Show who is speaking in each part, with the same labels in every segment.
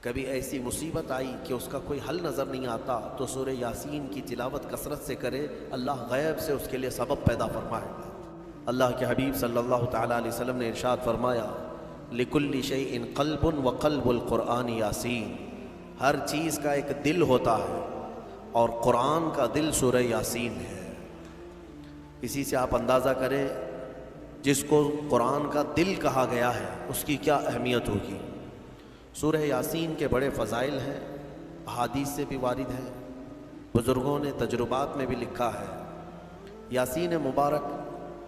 Speaker 1: کبھی ایسی مصیبت آئی کہ اس کا کوئی حل نظر نہیں آتا تو سورہ یاسین کی تلاوت کثرت سے کرے، اللہ غیب سے اس کے لیے سبب پیدا فرمائے گا۔ اللہ کے حبیب صلی اللہ تعالیٰ علیہ وسلم نے ارشاد فرمایا، لِكُلِّ شَيْءٍ قَلْبٌ وَقَلْبُ الْقُرْآنِ یاسین، ہر چیز کا ایک دل ہوتا ہے اور قرآن کا دل سورہ یاسین ہے۔ اسی سے آپ اندازہ کریں جس کو قرآن کا دل کہا گیا ہے اس کی کیا اہمیت ہوگی۔ سورہ یاسین کے بڑے فضائل ہیں، احادیث سے بھی وارد ہیں، بزرگوں نے تجربات میں بھی لکھا ہے۔ یاسین مبارک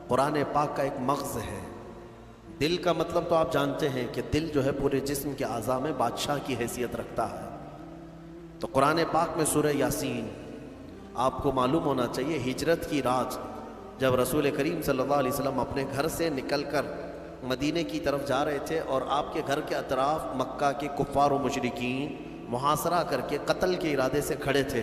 Speaker 1: قرآن پاک کا ایک مغز ہے۔ دل کا مطلب تو آپ جانتے ہیں کہ دل جو ہے پورے جسم کے اعضاء میں بادشاہ کی حیثیت رکھتا ہے۔ تو قرآن پاک میں سورہ یاسین، آپ کو معلوم ہونا چاہیے ہجرت کی رات جب رسول کریم صلی اللہ علیہ وسلم اپنے گھر سے نکل کر مدینے کی طرف جا رہے تھے اور آپ کے گھر کے اطراف مکہ کے کفار و مشرکین محاصرہ کر کے قتل کے ارادے سے کھڑے تھے،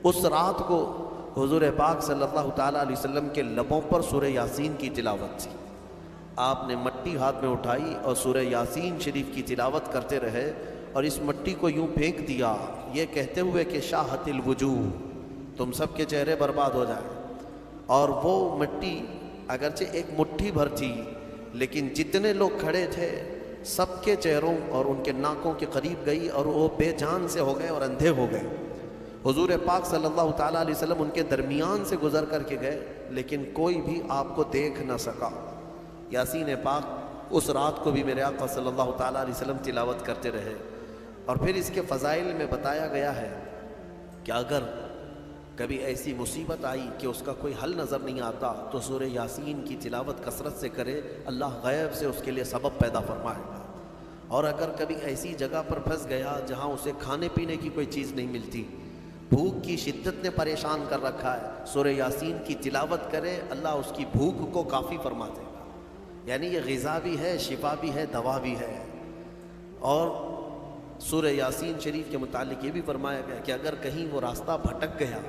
Speaker 1: اس رات کو حضور پاک صلی اللہ تعالیٰ علیہ وسلم کے لبوں پر سورہ یاسین کی تلاوت تھی۔ آپ نے مٹی ہاتھ میں اٹھائی اور سورہ یاسین شریف کی تلاوت کرتے رہے اور اس مٹی کو یوں پھینک دیا یہ کہتے ہوئے کہ شاہت الوجوہ، تم سب کے چہرے برباد ہو جائیں۔ اور وہ مٹی اگرچہ ایک مٹھی بھر تھی لیکن جتنے لوگ کھڑے تھے سب کے چہروں اور ان کے ناکوں کے قریب گئی اور وہ بے جان سے ہو گئے اور اندھے ہو گئے۔ حضور پاک صلی اللہ تعالیٰ علیہ وسلم ان کے درمیان سے گزر کر کے گئے لیکن کوئی بھی آپ کو دیکھ نہ سکا۔ یاسین پاک اس رات کو بھی میرے آقا صلی اللہ تعالیٰ علیہ وسلم تلاوت کرتے رہے۔ اور پھر اس کے فضائل میں بتایا گیا ہے کہ اگر کبھی ایسی مصیبت آئی کہ اس کا کوئی حل نظر نہیں آتا تو سورہ یاسین کی تلاوت کثرت سے کرے، اللہ غیب سے اس کے لیے سبب پیدا فرمائے گا۔ اور اگر کبھی ایسی جگہ پر پھنس گیا جہاں اسے کھانے پینے کی کوئی چیز نہیں ملتی، بھوک کی شدت نے پریشان کر رکھا ہے، سورہ یاسین کی تلاوت کرے، اللہ اس کی بھوک کو کافی فرما دے گا۔ یعنی یہ غذا بھی ہے، شفا بھی ہے، دوا بھی ہے۔ اور سورہ یاسین شریف کے متعلق یہ بھی فرمایا گیا کہ اگر کہیں وہ راستہ بھٹک گیا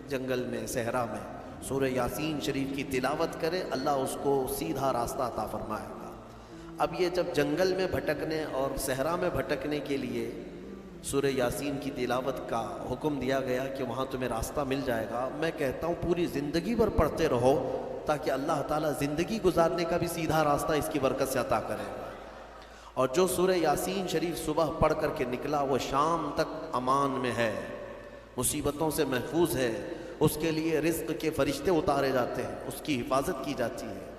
Speaker 1: جنگل میں، صحرا میں، سورہ یاسین شریف کی تلاوت کرے، اللہ اس کو سیدھا راستہ عطا فرمائے گا۔ اب یہ جب جنگل میں بھٹکنے اور صحرا میں بھٹکنے کے لیے سورہ یاسین کی تلاوت کا حکم دیا گیا کہ وہاں تمہیں راستہ مل جائے گا، میں کہتا ہوں پوری زندگی بھر پڑھتے رہو تاکہ اللہ تعالیٰ زندگی گزارنے کا بھی سیدھا راستہ اس کی برکت سے عطا کرے گا۔ اور جو سورہ یاسین شریف صبح پڑھ کر کے نکلا وہ شام تک امان میں ہے، مصیبتوں سے محفوظ ہے، اس کے لیے رزق کے فرشتے اتارے جاتے ہیں، اس کی حفاظت کی جاتی ہے۔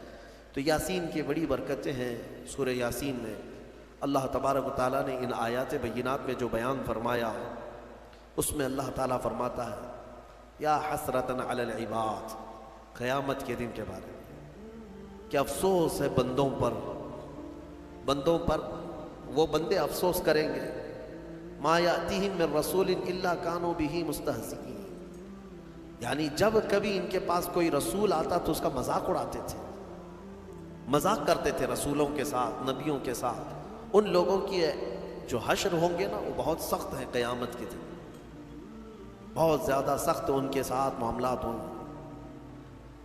Speaker 1: تو یاسین کی بڑی برکتیں ہیں۔ سورہ یاسین میں اللہ تبارک و تعالیٰ نے ان آیات بینات میں جو بیان فرمایا اس میں اللہ تعالیٰ فرماتا ہے یا حسرتن علی العباد، قیامت کے دن کے بارے میں کہ افسوس ہے بندوں پر، وہ بندے افسوس کریں گے، ما یاتیہم من رسول الا کانوا بہ مستہزئین، یعنی جب کبھی ان کے پاس کوئی رسول آتا تو اس کا مذاق اڑاتے تھے، مذاق کرتے تھے رسولوں کے ساتھ، نبیوں کے ساتھ۔ ان لوگوں کی جو حشر ہوں گے نا وہ بہت سخت ہے، قیامت کے دن بہت زیادہ سخت ان کے ساتھ معاملات ہوں گے۔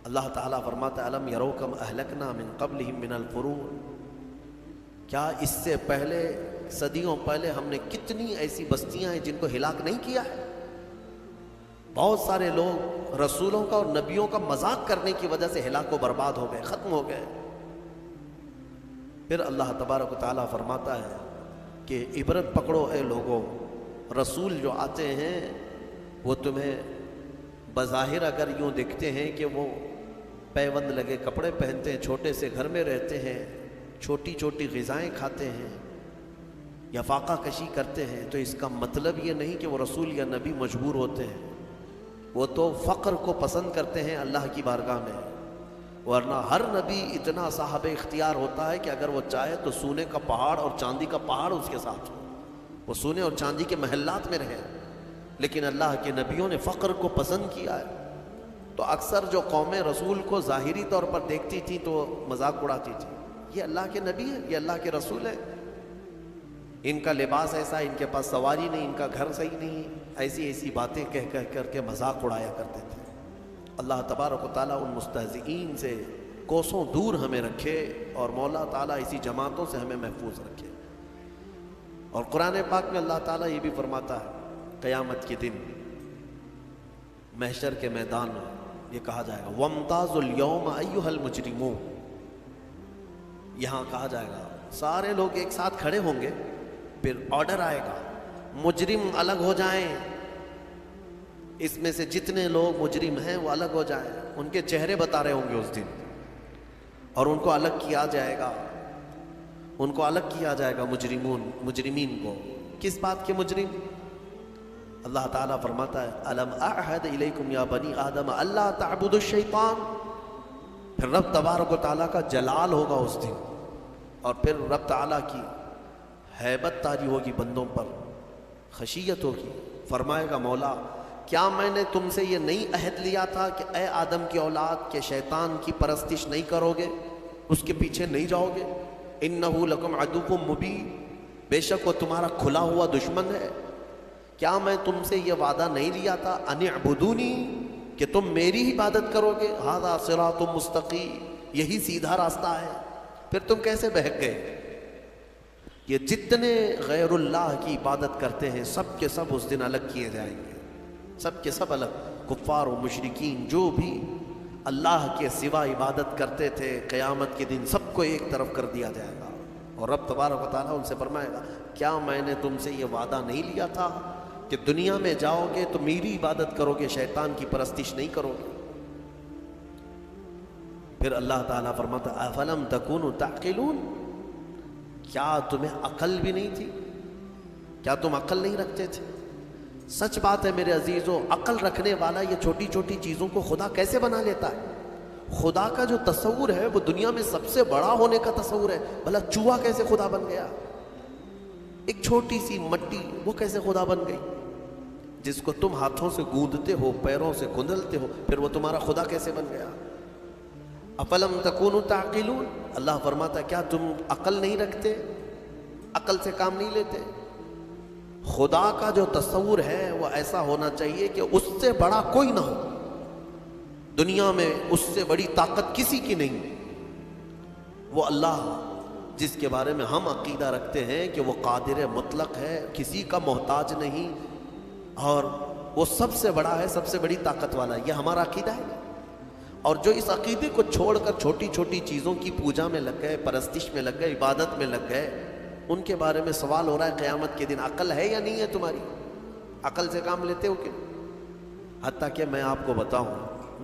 Speaker 1: اللہ تعالیٰ فرماتا ہے الم یروا کم اہلکنا من قبلہم من القرون، کیا اس سے پہلے صدیوں پہلے ہم نے کتنی ایسی بستیاں ہیں جن کو ہلاک نہیں کیا ہے۔ بہت سارے لوگ رسولوں کا اور نبیوں کا مذاق کرنے کی وجہ سے ہلاک و برباد ہو گئے، ختم ہو گئے۔ پھر اللہ تبارک و تعالیٰ فرماتا ہے کہ عبرت پکڑو اے لوگوں، رسول جو آتے ہیں وہ تمہیں بظاہر اگر یوں دکھتے ہیں کہ وہ پیوند لگے کپڑے پہنتے ہیں، چھوٹے سے گھر میں رہتے ہیں، چھوٹی چھوٹی غذائیں کھاتے ہیں یا فاقہ کشی کرتے ہیں، تو اس کا مطلب یہ نہیں کہ وہ رسول یا نبی مجبور ہوتے ہیں، وہ تو فقر کو پسند کرتے ہیں اللہ کی بارگاہ میں۔ ورنہ ہر نبی اتنا صاحب اختیار ہوتا ہے کہ اگر وہ چاہے تو سونے کا پہاڑ اور چاندی کا پہاڑ اس کے ساتھ ہو، وہ سونے اور چاندی کے محلات میں رہے، لیکن اللہ کے نبیوں نے فقر کو پسند کیا ہے۔ تو اکثر جو قومیں رسول کو ظاہری طور پر دیکھتی تھیں تو مذاق اڑاتی تھی، یہ اللہ کے نبی ہے، یہ اللہ کے رسول ہے، ان کا لباس ایسا، ان کے پاس سواری نہیں، ان کا گھر صحیح نہیں، ایسی باتیں کہہ کر کے مذاق اڑایا کرتے تھے۔ اللہ تبارک و تعالیٰ ان مستہزئین سے کوسوں دور ہمیں رکھے اور مولا تعالیٰ اسی جماعتوں سے ہمیں محفوظ رکھے۔ اور قرآن پاک میں اللہ تعالیٰ یہ بھی فرماتا ہے قیامت کے دن محشر کے میدان میں یہ کہا جائے گا وَامْتَازُوا الْيَوْمَ أَيُّهَا الْمُجْرِمُونَ، یہاں کہا جائے گا سارے لوگ ایک ساتھ کھڑے ہوں گے، پھر آرڈر آئے گا مجرم الگ ہو جائیں، اس میں سے جتنے لوگ مجرم ہیں وہ الگ ہو جائیں، ان کے چہرے بتا رہے ہوں گے اس دن، اور ان کو الگ کیا جائے گا، ان کو الگ کیا جائے گا مجرمین کو۔ کس بات کے مجرم؟ اللہ تعالیٰ فرماتا ہے الم اعہد الیکم یا بنی آدم اللہ تعبدوا الشیطان، پھر رب تبارک و تعالیٰ کا جلال ہوگا اس دن، اور پھر رب تعالیٰ کی ہیبت تاری ہوگی بندوں پر، خشیت ہوگی، فرمائے گا مولا کیا میں نے تم سے یہ نہیں عہد لیا تھا کہ اے آدم کی اولاد کے شیطان کی پرستش نہیں کرو گے، اس کے پیچھے نہیں جاؤ گے، انہ لکم عدو مبین، بے شک وہ تمہارا کھلا ہوا دشمن ہے، کیا میں تم سے یہ وعدہ نہیں لیا تھا ان اعبدونی کہ تم میری عبادت کرو گے، ھذا صراط مستقیم، یہی سیدھا راستہ ہے، پھر تم کیسے بہک گئے؟ یہ جتنے غیر اللہ کی عبادت کرتے ہیں سب کے سب اس دن الگ کیے جائیں گے، سب کے سب الگ، کفار و مشرکین جو بھی اللہ کے سوا عبادت کرتے تھے قیامت کے دن سب کو ایک طرف کر دیا جائے گا، اور رب تبارک و تعالیٰ ان سے فرمائے گا کیا میں نے تم سے یہ وعدہ نہیں لیا تھا کہ دنیا میں جاؤ گے تو میری عبادت کرو گے، شیطان کی پرستش نہیں کرو گے؟ پھر اللہ تعالیٰ فرماتا افلم تکونوا تعقلون، کیا تمہیں عقل بھی نہیں تھی؟ کیا تم عقل نہیں رکھتے تھے؟ سچ بات ہے میرے عزیزو، عقل رکھنے والا یہ چھوٹی چھوٹی چیزوں کو خدا کیسے بنا لیتا ہے؟ خدا کا جو تصور ہے وہ دنیا میں سب سے بڑا ہونے کا تصور ہے، بھلا چوہا کیسے خدا بن گیا؟ ایک چھوٹی سی مٹی وہ کیسے خدا بن گئی؟ جس کو تم ہاتھوں سے گوندتے ہو، پیروں سے کندلتے ہو، پھر وہ تمہارا خدا کیسے بن گیا؟ افلم تکونوا تعقلون، اللہ فرماتا ہے کیا تم عقل نہیں رکھتے، عقل سے کام نہیں لیتے؟ خدا کا جو تصور ہے وہ ایسا ہونا چاہیے کہ اس سے بڑا کوئی نہ ہو، دنیا میں اس سے بڑی طاقت کسی کی نہیں، وہ اللہ جس کے بارے میں ہم عقیدہ رکھتے ہیں کہ وہ قادر مطلق ہے، کسی کا محتاج نہیں، اور وہ سب سے بڑا ہے، سب سے بڑی طاقت والا ہے، یہ ہمارا عقیدہ ہے۔ اور جو اس عقیدے کو چھوڑ کر چھوٹی چھوٹی چیزوں کی پوجا میں لگ گئے، پرستش میں لگ گئے، عبادت میں لگ گئے، ان کے بارے میں سوال ہو رہا ہے قیامت کے دن عقل ہے یا نہیں ہے تمہاری؟ عقل سے کام لیتے ہو کہ؟ حتیٰ کہ میں آپ کو بتاؤں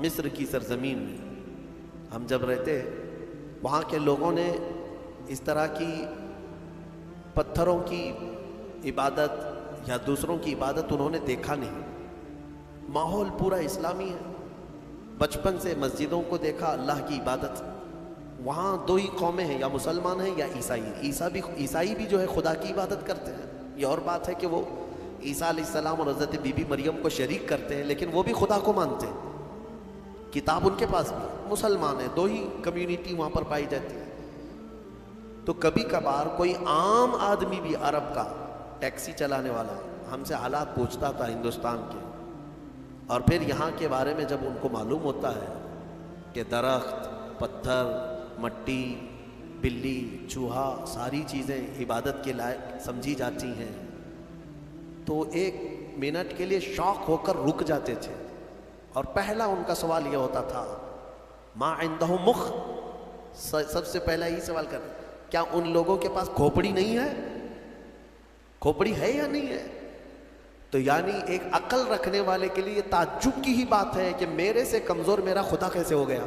Speaker 1: مصر کی سرزمین میں ہم جب رہتے وہاں کے لوگوں نے اس طرح کی پتھروں کی عبادت یا دوسروں کی عبادت انہوں نے دیکھا نہیں، ماحول پورا اسلامی ہے، بچپن سے مسجدوں کو دیکھا، اللہ کی عبادت، وہاں دو ہی قومیں ہیں، یا مسلمان ہیں یا عیسائی، عیسائی بھی جو ہے خدا کی عبادت کرتے ہیں، یہ اور بات ہے کہ وہ عیسیٰ علیہ السلام اور حضرت بی بی مریم کو شریک کرتے ہیں، لیکن وہ بھی خدا کو مانتے ہیں، کتاب ان کے پاس بھی، مسلمان ہیں، دو ہی کمیونٹی وہاں پر پائی جاتی ہے۔ تو کبھی کبھار کوئی عام آدمی بھی عرب کا ٹیکسی چلانے والا ہم سے حالات پوچھتا تھا ہندوستان کے، اور پھر یہاں کے بارے میں جب ان کو معلوم ہوتا ہے کہ درخت، پتھر، مٹی، بلی، چوہا، ساری چیزیں عبادت کے لائق سمجھی جاتی ہیں، تو ایک منٹ کے لیے شوق ہو کر رک جاتے تھے، اور پہلا ان کا سوال یہ ہوتا تھا ما عندہم مخ، سب سے پہلا یہی سوال کرتے کیا ان لوگوں کے پاس کھوپڑی نہیں ہے؟ کھوپڑی ہے یا نہیں ہے؟ تو یعنی ایک عقل رکھنے والے کے لیے تعجب کی ہی بات ہے کہ میرے سے کمزور میرا خدا کیسے ہو گیا،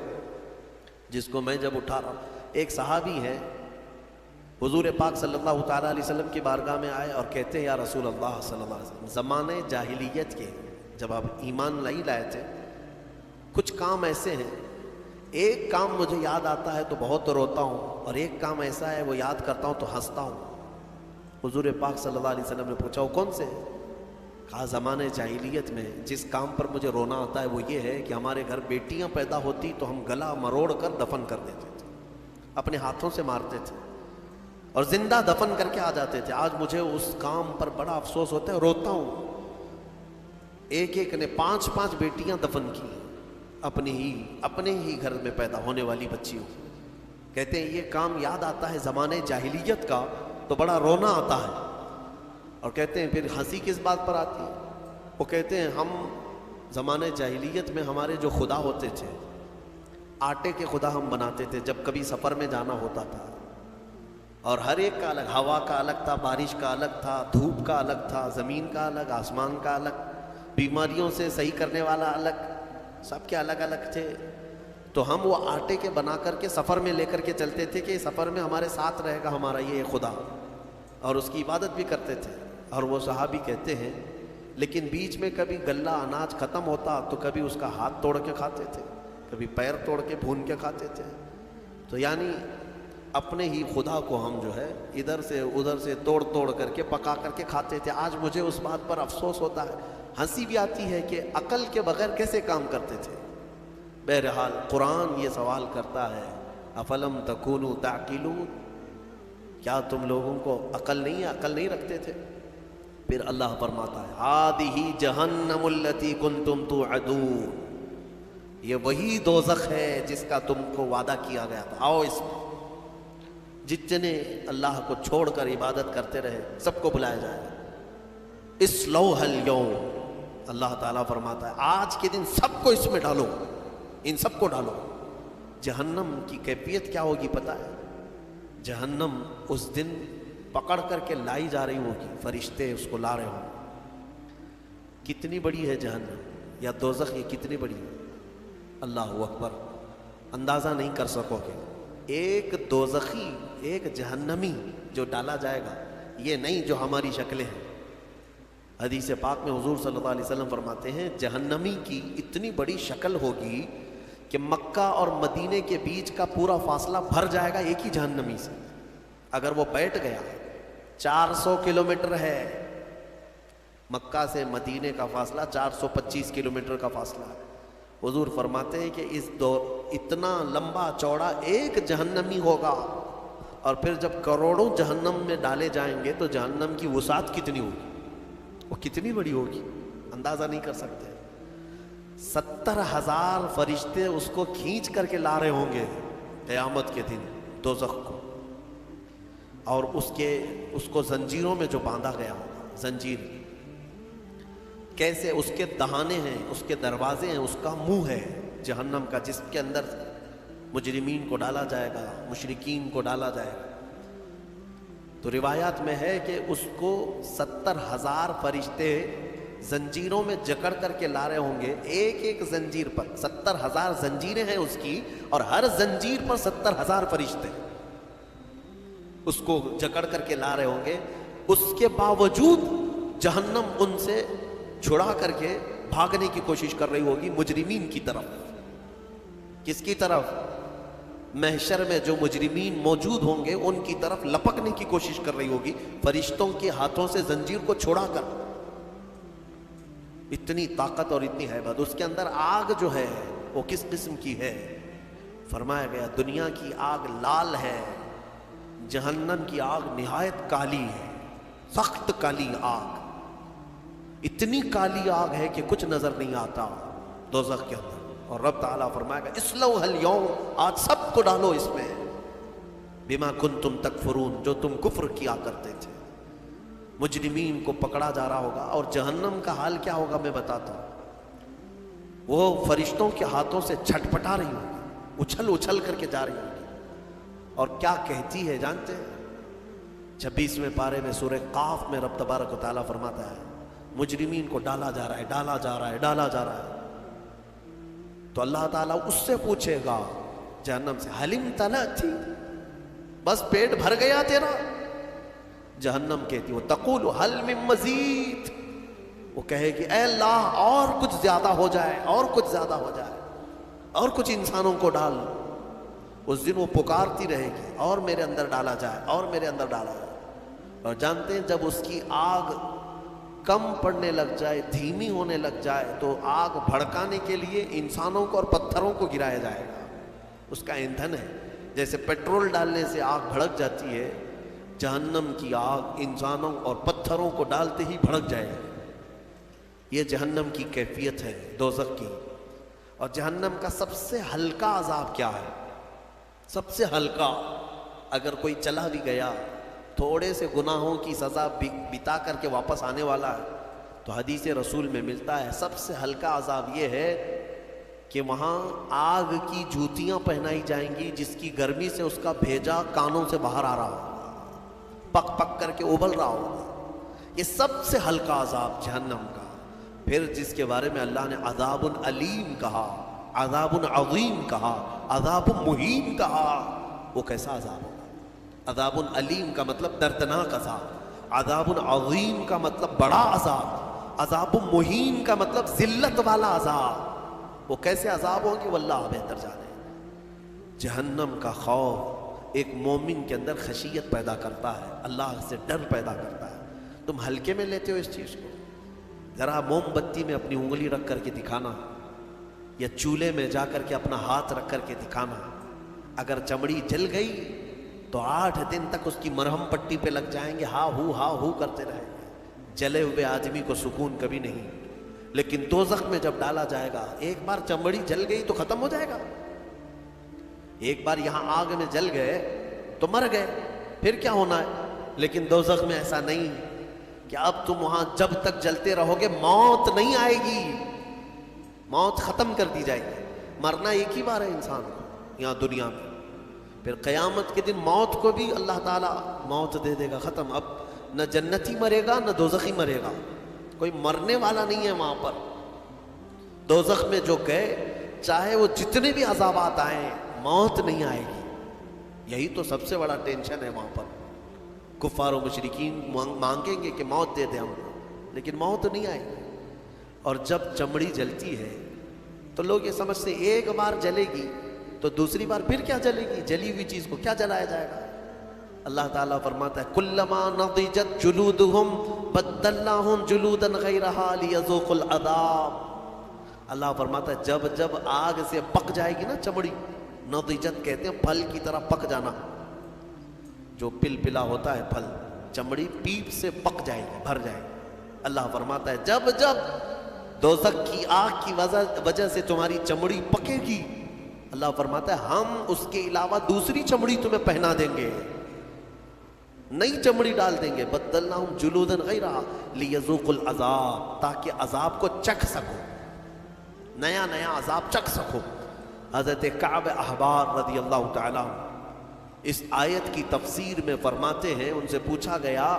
Speaker 1: جس کو میں جب اٹھا رہا ہوں۔ ایک صحابی ہے حضور پاک صلی اللہ تعالیٰ علیہ وسلم کی بارگاہ میں آئے اور کہتے ہیں یا رسول اللہ صلی اللہ علیہ وسلم، زمانے جاہلیت کے جب آپ ایمان نہیں لائے تھے کچھ کام ایسے ہیں، ایک کام مجھے یاد آتا ہے تو بہت روتا ہوں، اور ایک کام ایسا ہے وہ یاد کرتا ہوں تو ہنستا ہوں۔ حضور پاک صلی اللہ علیہ وسلم نے پوچھا وہ کون سے؟ کہا زمانے جاہلیت میں جس کام پر مجھے رونا آتا ہے وہ یہ ہے کہ ہمارے گھر بیٹیاں پیدا ہوتی تو ہم گلا مروڑ کر دفن کر دیتے تھے، اپنے ہاتھوں سے مارتے تھے اور زندہ دفن کر کے آ جاتے تھے۔ آج مجھے اس کام پر بڑا افسوس ہوتا ہے، روتا ہوں۔ ایک ایک نے 5 بیٹیاں دفن کی، اپنے ہی گھر میں پیدا ہونے والی بچیوں۔ کہتے ہیں یہ کام یاد آتا ہے زمانے جاہلیت کا تو بڑا رونا آتا ہے، اور کہتے ہیں پھر ہنسی کس بات پر آتی ہے؟ وہ کہتے ہیں ہم زمانے جاہلیت میں ہمارے جو خدا ہوتے تھے آٹے کے خدا ہم بناتے تھے جب کبھی سفر میں جانا ہوتا تھا، اور ہر ایک کا الگ، ہوا کا الگ تھا، بارش کا الگ تھا، دھوپ کا الگ تھا، زمین کا الگ، آسمان کا الگ، بیماریوں سے صحیح کرنے والا الگ، سب کے الگ الگ تھے۔ تو ہم وہ آٹے کے بنا کر کے سفر میں لے کر کے چلتے تھے کہ سفر میں ہمارے ساتھ رہے گا ہمارا یہ خدا، اور اس کی عبادت بھی کرتے تھے۔ اور وہ صحابی کہتے ہیں لیکن بیچ میں کبھی غلہ اناج ختم ہوتا تو کبھی اس کا ہاتھ توڑ کے کھاتے تھے، کبھی پیر توڑ کے بھون کے کھاتے تھے۔ تو یعنی اپنے ہی خدا کو ہم جو ہے ادھر سے ادھر سے توڑ توڑ کر کے پکا کر کے کھاتے تھے۔ آج مجھے اس بات پر افسوس ہوتا ہے، ہنسی بھی آتی ہے کہ عقل کے بغیر کیسے کام کرتے تھے۔ بہرحال قرآن یہ سوال کرتا ہے افلم تکونوا تعقلون، کیا تم لوگوں کو عقل نہیں ہے، عقل نہیں رکھتے تھے؟ پھر اللہ فرماتا ہے ہذہ جہنم التی کنتم توعدون، یہ وہی دوزخ ہے جس کا تم کو وعدہ کیا گیا تھا، آؤ اس میں۔ جتنے اللہ کو چھوڑ کر عبادت کرتے رہے سب کو بلایا جائے گا، اصلوھا اليوم، اللہ تعالیٰ فرماتا ہے آج کے دن سب کو اس میں ڈالو، ان سب کو ڈالو۔ جہنم کی کیفیت کیا ہوگی پتہ ہے؟ جہنم اس دن پکڑ کر کے لائی جا رہی ہوگی، فرشتے اس کو لا رہے ہوں گے۔ کتنی بڑی ہے جہنم یا دوزخ، یہ کتنی بڑی ہے، اللہ اکبر، اندازہ نہیں کر سکو گے۔ ایک دوزخی، ایک جہنمی جو ڈالا جائے گا، یہ نہیں جو ہماری شکلیں ہیں۔ حدیث پاک میں حضور صلی اللہ علیہ وسلم فرماتے ہیں جہنمی کی اتنی بڑی شکل ہوگی کہ مکہ اور مدینے کے بیچ کا پورا فاصلہ بھر جائے گا ایک ہی جہنمی سے۔ اگر وہ بیٹھ گیا، 400 کلومیٹر ہے مکہ سے مدینے کا فاصلہ، 425 کلومیٹر کا فاصلہ ہے۔ حضور فرماتے ہیں کہ اس دور اتنا لمبا چوڑا ایک جہنمی ہوگا، اور پھر جب کروڑوں جہنم میں ڈالے جائیں گے تو جہنم کی وسعت کتنی ہوگی، وہ کتنی بڑی ہوگی، اندازہ نہیں کر سکتے۔ 70,000 فرشتے اس کو کھینچ کر کے لا رہے ہوں گے قیامت کے دن دوزخ کو، اور اس کو زنجیروں میں جو باندھا گیا ہوگا، زنجیر کیسے، اس کے دہانے ہیں، اس کے دروازے ہیں، اس کا منہ ہے جہنم کا، جس کے اندر مجرمین کو ڈالا جائے گا، مشرکین کو ڈالا جائے گا۔ تو روایات میں ہے کہ اس کو 70,000 فرشتے زنجیروں میں جکڑ کر کے لا رہے ہوں گے، ایک ایک زنجیر پر 70,000 زنجیریں ہیں اس کی، اور ہر زنجیر پر 70,000 فرشتے اس کو جکڑ کر کے لا رہے ہوں گے۔ اس کے باوجود جہنم ان سے چھڑا کر کے بھاگنے کی کوشش کر رہی ہوگی مجرمین کی طرف۔ کس کی طرف؟ محشر میں جو مجرمین موجود ہوں گے ان کی طرف لپکنے کی کوشش کر رہی ہوگی فرشتوں کے ہاتھوں سے زنجیر کو چھڑا کر۔ اتنی طاقت اور اتنی ہیبت۔ اس کے اندر آگ جو ہے وہ کس قسم کی ہے؟ فرمایا گیا دنیا کی آگ لال ہے، جہنم کی آگ نہایت کالی ہے، سخت کالی آگ، اتنی کالی آگ ہے کہ کچھ نظر نہیں آتا دوزخ کے اندر۔ اور رب تعالیٰ فرمائے گا اصلوھا اليوم، آج سب کو ڈالو اس میں، بما کنتم تکفرون، جو تم کفر کیا کرتے تھے۔ مجرمین کو پکڑا جا رہا ہوگا، اور جہنم کا حال کیا ہوگا میں بتاتا ہوں۔ وہ فرشتوں کے ہاتھوں سے چھٹپٹا رہی ہوگی، اچھل اچھل کر کے جا رہی ہوگی، اور کیا کہتی ہے جانتے ہیں؟ 26ویں پارے میں سورہ قاف میں رب تبارک و تعالیٰ فرماتا ہے مجرمین کو ڈالا جا رہا ہے، ڈالا جا رہا ہے، ڈالا جا رہا ہے۔ تو اللہ تعالیٰ اس سے پوچھے گا جہنم سے حل امتلأت، بس پیٹ بھر گیا تیرا؟ جہنم کہتی وہ تقول حل من مزید، وہ کہے کہ اے اللہ اور کچھ زیادہ ہو جائے، اور کچھ زیادہ ہو جائے، اور کچھ انسانوں کو ڈال۔ اس دن وہ پکارتی رہے گی اور میرے اندر ڈالا جائے، اور میرے اندر ڈالا جائے۔ اور جانتے ہیں جب اس کی آگ کم پڑنے لگ جائے، دھیمی ہونے لگ جائے، تو آگ بھڑکانے کے لیے انسانوں کو اور پتھروں کو گرایا جائے گا، اس کا ایندھن ہے۔ جیسے پیٹرول ڈالنے سے آگ بھڑک جاتی ہے، جہنم کی آگ انسانوں اور پتھروں کو ڈالتے ہی بھڑک جائے گی۔ یہ جہنم کی کیفیت ہے دوزخ کی۔ اور جہنم کا سب سے ہلکا عذاب کیا ہے؟ سب سے ہلکا، اگر کوئی چلا بھی گیا تھوڑے سے گناہوں کی سزا بتا کر کے واپس آنے والا ہے، تو حدیث رسول میں ملتا ہے سب سے ہلکا عذاب یہ ہے کہ وہاں آگ کی جوتیاں پہنائی جائیں گی جس کی گرمی سے اس کا بھیجا کانوں سے باہر آ رہا ہوگا، پک پک کر کے ابل رہا ہوگا۔ یہ سب سے ہلکا عذاب جہنم کا۔ پھر جس کے بارے میں اللہ نے عذاب علیم کہا، عذاب عظیم کہا، عذاب مہین کہا، وہ کیسا عذاب ہوگا؟ عذاب علیم کا مطلب دردناک عذاب، عذاب عظیم کا مطلب بڑا عذاب، عذاب مہین کا مطلب ذلت والا عذاب۔ وہ کیسے عذاب ہوں گے وہ اللہ بہتر جانے۔ جہنم کا خوف ایک مومن کے اندر خشیت پیدا کرتا ہے، اللہ سے ڈر پیدا کرتا ہے۔ تم ہلکے میں لیتے ہو اس چیز کو؟ ذرا موم بتی میں اپنی انگلی رکھ کر کے دکھانا، یا چولہے میں جا کر کے اپنا ہاتھ رکھ کر کے دکھانا، اگر چمڑی جل گئی تو 8 دن تک اس کی مرہم پٹی پہ لگ جائیں گے، ہا ہو کرتے رہیں گے۔ جلے ہوئے آدمی کو سکون کبھی نہیں، لیکن دوزخ میں جب ڈالا جائے گا، ایک بار چمڑی جل گئی تو ختم ہو جائے گا۔ ایک بار یہاں آگ میں جل گئے تو مر گئے، پھر کیا ہونا ہے؟ لیکن دوزخ میں ایسا نہیں کہ اب تم وہاں جب تک جلتے رہو گے موت نہیں آئے گی، موت ختم کر دی جائے گی۔ مرنا ایک ہی بار ہے انسان کو یہاں دنیا میں، پھر قیامت کے دن موت کو بھی اللہ تعالیٰ موت دے دے گا، ختم۔ اب نہ جنتی مرے گا نہ دوزخی مرے گا، کوئی مرنے والا نہیں ہے وہاں پر۔ دوزخ میں جو گئے چاہے وہ جتنے بھی عذابات آئیں موت نہیں آئے گی۔ یہی تو سب سے بڑا ٹینشن ہے وہاں پر۔ کفار و مشرکین مانگیں گے کہ موت دے دے ہم کو، لیکن موت نہیں آئے گی۔ اور جب چمڑی جلتی ہے تو لوگ یہ سمجھتے ہیں ایک بار جلے گی تو دوسری بار پھر کیا جلے گی؟ جلی ہوئی چیز کو کیا جلایا جائے گا؟ اللہ تعالیٰ فرماتا ہے کلما نضجت جلودہم بدلناہم جلودا غیرہا لیذوقوا العذاب۔ اللہ فرماتا ہے جب جب آگ سے پک جائے گی نا چمڑی، نضجت کہتے ہیں پھل کی طرح پک جانا، جو پل پلا ہوتا ہے پھل، چمڑی پیپ سے پک جائے گی، بھر جائے گی۔ اللہ فرماتا ہے جب جب دوزخ کی آگ کی وجہ سے تمہاری چمڑی پکے گی، اللہ فرماتا ہے ہم اس کے علاوہ دوسری چمڑی تمہیں پہنا دیں گے، نئی چمڑی ڈال دیں گے، بدلناہم جلودا غیرہا لیذوقوا العذاب، تاکہ عذاب کو چکھ سکو، نیا نیا عذاب چکھ سکو۔ حضرت کعب احبار رضی اللہ تعالیٰ اس آیت کی تفسیر میں فرماتے ہیں، ان سے پوچھا گیا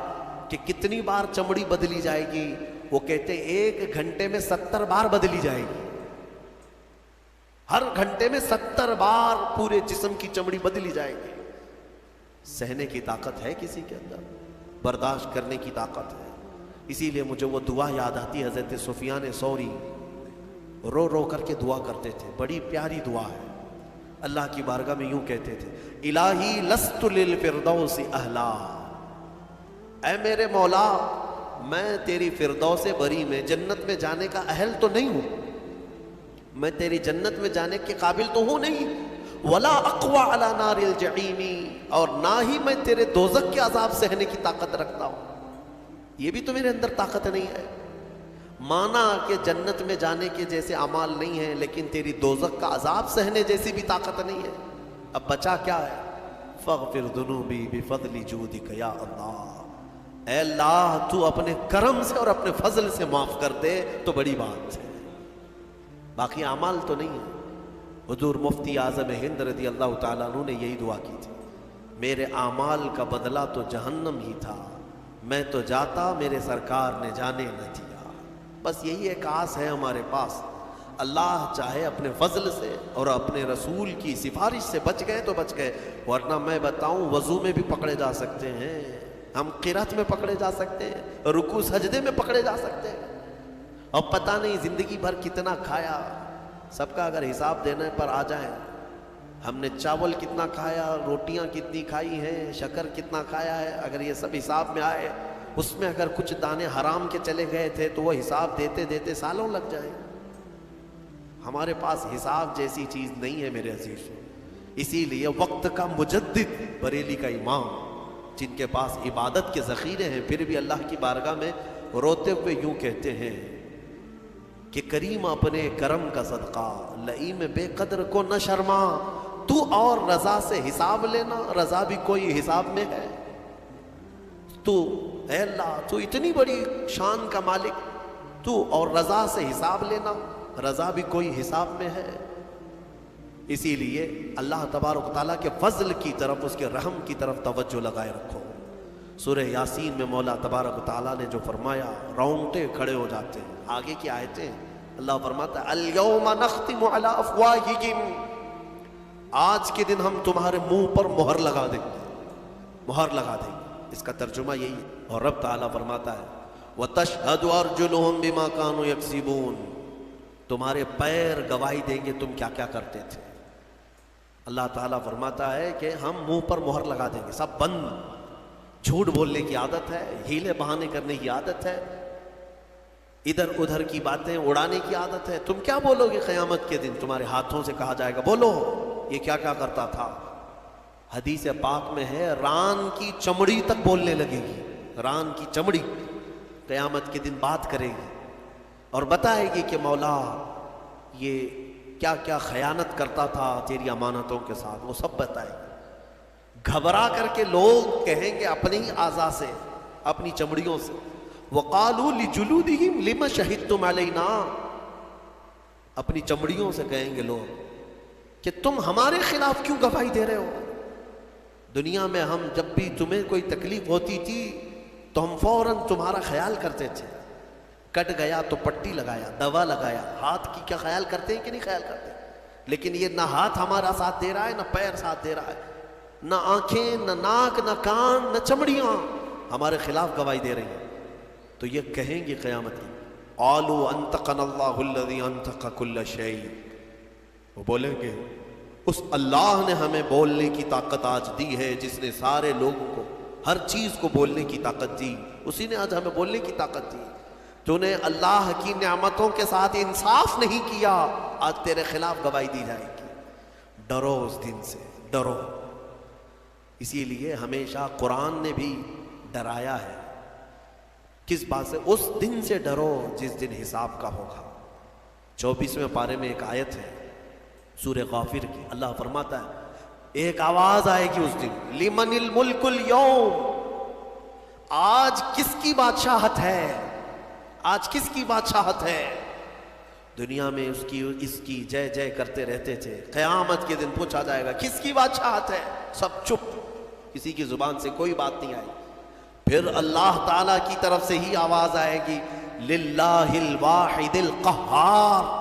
Speaker 1: کہ کتنی بار چمڑی بدلی جائے گی؟ وہ کہتے 1 گھنٹے میں 70 بار بدلی جائے گی، ہر گھنٹے میں 70 بار پورے جسم کی چمڑی بدلی جائے گی۔ سہنے کی طاقت ہے کسی کے اندر، برداشت کرنے کی طاقت ہے۔ اسی لیے مجھے وہ دعا یاد آتی ہے، حضرت سفیان ثوری رو رو کر کے دعا کرتے تھے، بڑی پیاری دعا ہے۔ اللہ کی بارگاہ میں یوں کہتے تھے الہی لست للفردوس اہلا، اے میرے مولا میں تیری فردوس بری میں، جنت میں جانے کا اہل تو نہیں ہوں، میں تیری جنت میں جانے کے قابل تو ہوں نہیں، ولا اقوی علی نار الجحیم، اور نہ ہی میں تیرے دوزخ کے عذاب سہنے کی طاقت رکھتا ہوں، یہ بھی تو میرے اندر طاقت نہیں ہے۔ مانا کہ جنت میں جانے کے جیسے اعمال نہیں ہیں، لیکن تیری دوزخ کا عذاب سہنے جیسی بھی طاقت نہیں ہے۔ اب بچا کیا ہے؟ فاغفر ذنوبی بفضل جودک یا اللہ، اے اللہ تو اپنے کرم سے اور اپنے فضل سے معاف کر دے تو بڑی بات ہے، باقی اعمال تو نہیں ہے۔ حضور مفتی اعظم ہند رضی اللہ تعالیٰ عنہ نے یہی دعا کی تھی، میرے اعمال کا بدلہ تو جہنم ہی تھا، میں تو جاتا میرے سرکار نے جانے نہ دیا۔ بس یہی ایک آس ہے ہمارے پاس، اللہ چاہے اپنے فضل سے اور اپنے رسول کی سفارش سے بچ گئے تو بچ گئے، ورنہ میں بتاؤں وضو میں بھی پکڑے جا سکتے ہیں، ہم قرات میں پکڑے جا سکتے ہیں، رکوع سجدے میں پکڑے جا سکتے ہیں، اور پتہ نہیں زندگی بھر کتنا کھایا۔ سب کا اگر حساب دینے پر آ جائیں، ہم نے چاول کتنا کھایا، روٹیاں کتنی کھائی ہیں، شکر کتنا کھایا ہے، اگر یہ سب حساب میں آئے، اس میں اگر کچھ دانے حرام کے چلے گئے تھے تو وہ حساب دیتے دیتے سالوں لگ جائیں۔ ہمارے پاس حساب جیسی چیز نہیں ہے میرے عزیزوں، اسی لیے وقت کا مجدد بریلی کا امام، جن کے پاس عبادت کے ذخیرے ہیں، پھر بھی اللہ کی بارگاہ میں روتے ہوئے یوں کہتے ہیں کہ کریم اپنے کرم کا صدقہ، لئیم بے قدر کو نہ شرما، تو اور رضا سے حساب لینا، رضا بھی کوئی حساب میں ہے۔ تو اے اللہ تو اتنی بڑی شان کا مالک تو، اور رضا سے حساب لینا، رضا بھی کوئی حساب میں ہے؟ اسی لیے اللہ تبارک و تعالیٰ کے فضل کی طرف، اس کے رحم کی طرف توجہ لگائے رکھو۔ سورہ یاسین میں مولا تبارک و تعالیٰ نے جو فرمایا رونگٹے کھڑے ہو جاتے ہیں۔ آگے کی آیتیں اللہ فرماتا ہے الیوم نختم علی افواہہم، آج کے دن ہم تمہارے منہ پر مہر لگا دیں گے، مہر لگا دیں گے، اس کا ترجمہ یہی ہے۔ اور رب تعالیٰ فرماتا ہے وَتَشْهَدُ أَرْجُلُهُمْ بِمَا كَانُوا يَكْسِبُونَ، تمہارے پیر گواہی دیں گے تم کیا کیا کرتے تھے۔ اللہ تعالیٰ فرماتا ہے کہ ہم منہ پر مہر لگا دیں گے، سب بند، جھوٹ بولنے کی عادت ہے، ہیلے بہانے کرنے کی عادت ہے، ادھر ادھر کی باتیں اڑانے کی عادت ہے۔ تم کیا بولو گے قیامت کے دن؟ تمہارے ہاتھوں سے کہا جائے گا بولو یہ کیا کیا کرتا تھا۔ حدیث پاک میں ہے ران کی چمڑی تک بولنے لگے گی، ران کی چمڑی قیامت کے دن بات کرے گی اور بتائے گی کہ مولا یہ کیا کیا خیانت کرتا تھا تیری امانتوں کے ساتھ، وہ سب بتائے گی۔ گھبرا کر کے لوگ کہیں گے اپنی ہی اعضاء سے، اپنی چمڑیوں سے، وَقَالُوا لِجُلُودِهِمْ لِمَ شَهِدتُّمْ عَلَيْنَا، اپنی چمڑیوں سے کہیں گے لوگ کہ تم ہمارے خلاف کیوں گواہی دے رہے ہو؟ دنیا میں ہم جب بھی تمہیں کوئی تکلیف ہوتی تھی تو ہم فوراً تمہارا خیال کرتے تھے، کٹ گیا تو پٹی لگایا، دوا لگایا، ہاتھ کی کیا خیال کرتے ہیں کہ نہیں خیال کرتے؟ لیکن یہ نہ ہاتھ ہمارا ساتھ دے رہا ہے، نہ پیر ساتھ دے رہا ہے، نہ آنکھیں، نہ ناک، نہ کان، نہ چمڑیاں ہمارے خلاف گواہی دے رہی ہیں۔ تو یہ کہیں گے قیامت کی قالوا انطقنا اللہ الذی انطق کل شیء، وہ بولیں گے اس اللہ نے ہمیں بولنے کی طاقت آج دی ہے، جس نے سارے لوگوں کو ہر چیز کو بولنے کی طاقت دی، اسی نے آج ہمیں بولنے کی طاقت دی۔ تو نے اللہ کی نعمتوں کے ساتھ انصاف نہیں کیا، آج تیرے خلاف گواہی دی جائے گی۔ ڈرو اس دن سے، ڈرو۔ اسی لیے ہمیشہ قرآن نے بھی ڈرایا ہے، کس بات سے؟ اس دن سے ڈرو جس دن حساب کا ہوگا۔ 24ویں پارے میں ایک آیت ہے سورہ غافر کی، اللہ فرماتا ہے ایک آواز آئے گی اس دن، لمن الملک اليوم، آج کس کی بادشاہت ہے، آج کس کی بادشاہت ہے؟ دنیا میں اس کی جے جے کرتے رہتے تھے، قیامت کے دن پوچھا جائے گا کس کی بادشاہت ہے؟ سب چپ، کسی کی زبان سے کوئی بات نہیں آئی۔ پھر اللہ تعالیٰ کی طرف سے ہی آواز آئے گی للہ الواحد القہار،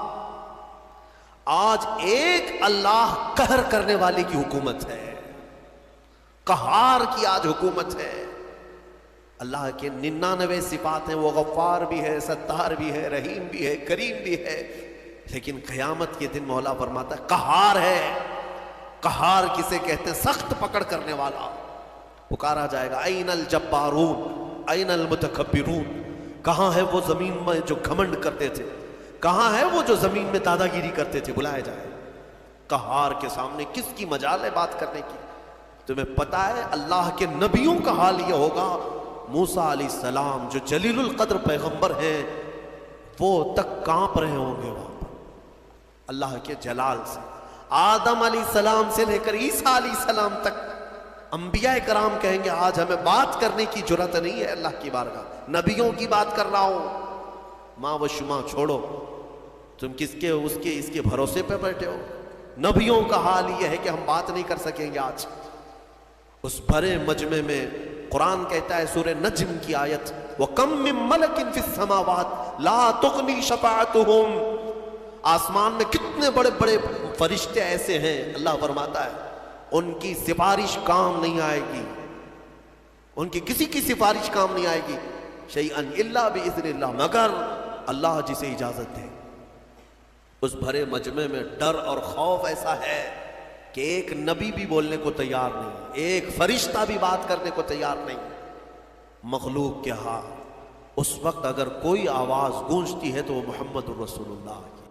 Speaker 1: آج ایک اللہ قہر کرنے والے کی حکومت ہے، قہار کی آج حکومت ہے۔ اللہ کے 99 صفات ہیں، وہ غفار بھی ہے، ستار بھی ہے، رحیم بھی ہے، کریم بھی ہے، لیکن قیامت کے دن مولا فرماتا ہے قہار ہے۔ قہار کسے کہتے ہیں؟ سخت پکڑ کرنے والا۔ پکارا جائے گا این الجبارون این المتکبرون، کہاں ہے وہ زمین میں جو گھمنڈ کرتے تھے، کہاں ہے وہ جو زمین میں دادا گیری کرتے تھے؟ بلائے جائے۔ قہار کے سامنے کس کی مجال ہے بات کرنے کی؟ تمہیں پتا ہے اللہ کے نبیوں کا حال یہ ہوگا، موسیٰ علیہ السلام جو جلیل القدر پیغمبر ہیں وہ تک کانپ رہے ہوں گے وہاں پر اللہ کے جلال سے۔ آدم علیہ السلام سے لے کر عیسیٰ علیہ السلام تک انبیاء کرام کہیں گے آج ہمیں بات کرنے کی جرات نہیں ہے اللہ کی بارگاہ، نبیوں کی بات کر رہا ہوں۔ ماں و شما چھوڑو، تم کس کے اس کے بھروسے پہ بیٹھے ہو؟ نبیوں کا حال یہ ہے کہ ہم بات نہیں کر سکیں گے آج۔ اس بھرے مجمع میں قرآن کہتا ہے سورہ نجم کی آیت وَكَمْ مِن مَلَكٍ فِي السَّمَاوَاتِ لَا تُغْنِي شَفَاعَتُهُمْ، آسمان میں کتنے بڑے بڑے فرشتے ایسے ہیں، اللہ فرماتا ہے ان کی سفارش کام نہیں آئے گی، ان کی کسی کی سفارش کام نہیں آئے گی، شیئن الا باذن اللہ، مگر اللہ جسے اجازت دے۔ اس بھرے مجمع میں ڈر اور خوف ایسا ہے کہ ایک نبی بھی بولنے کو تیار نہیں، ایک فرشتہ بھی بات کرنے کو تیار نہیں۔ مخلوق کے ہاں اس وقت اگر کوئی آواز گونجتی ہے تو وہ محمد الرسول اللہ کی۔